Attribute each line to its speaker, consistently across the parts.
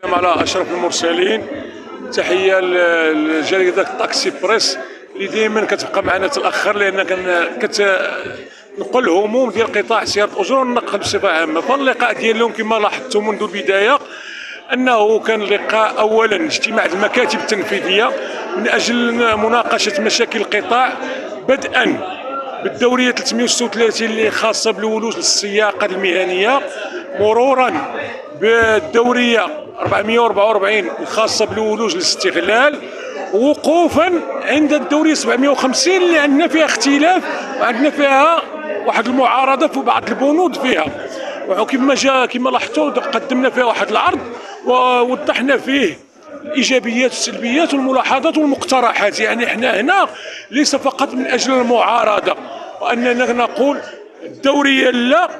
Speaker 1: على اشرف المرسلين. تحيه لجريده طاكسي بريس اللي دائما كتبقى معنا تالاخر، لان كتنقل هموم ديال قطاع سياره الاجور والنقل بصفه عامه. فاللقاء ديالهم كما لاحظتم منذ البدايه انه كان لقاء اولا اجتماع المكاتب التنفيذيه من اجل مناقشه مشاكل القطاع، بدءا بالدوريه 336 اللي خاصه بالولوج للسياقه المهنيه، مرورا بالدوريه 444 الخاصه بالولوج للاستغلال، وقوفا عند الدوريه 750 اللي عندنا فيها اختلاف وعندنا فيها واحد المعارضه في بعض البنود فيها. كما لاحظتوا قدمنا فيها واحد العرض ووضحنا فيه الايجابيات والسلبيات والملاحظات والمقترحات. يعني احنا هنا ليس فقط من اجل المعارضه، واننا نقول الدوريه لا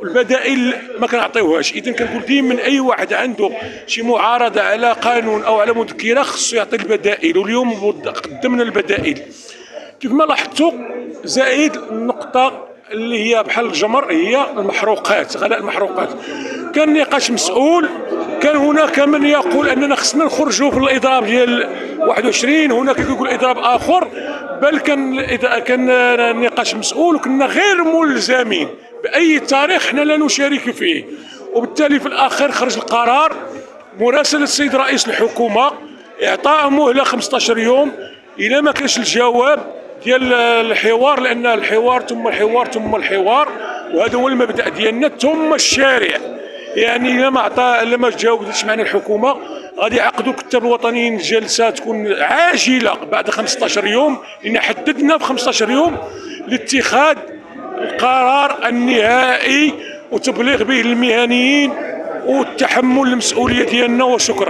Speaker 1: والبدائل ما كنعطيوهاش. اذا كنقول ديما اي واحد عنده شي معارضه على قانون او على مذكره خصو يعطي البدائل، واليوم قدمنا البدائل كيف ما لاحظتوا. زائد النقطه اللي هي بحال الجمر هي المحروقات، غلاء المحروقات. كان نقاش مسؤول، كان هناك من يقول اننا خصنا نخرجوا في الاضراب ديال 21، هناك يقول اضراب اخر، بل كان نقاش مسؤول وكنا غير ملزمين باي تاريخ احنا لا نشارك فيه. وبالتالي في الاخير خرج القرار مراسله السيد رئيس الحكومه اعطاء مهله 15 يوم الى ما كانش الجواب ديال الحوار، لان الحوار ثم الحوار ثم الحوار، وهذا هو المبدا ديالنا ثم الشارع. يعني لما تجاوبتش معنا الحكومه غادي يعقدوا الكتاب الوطنيين جلسه تكون عاجله بعد 15 يوم، لان حددنا في 15 يوم لاتخاذ القرار النهائي وتبليغ به المهنيين والتحمل المسؤوليه ديالنا. وشكرا.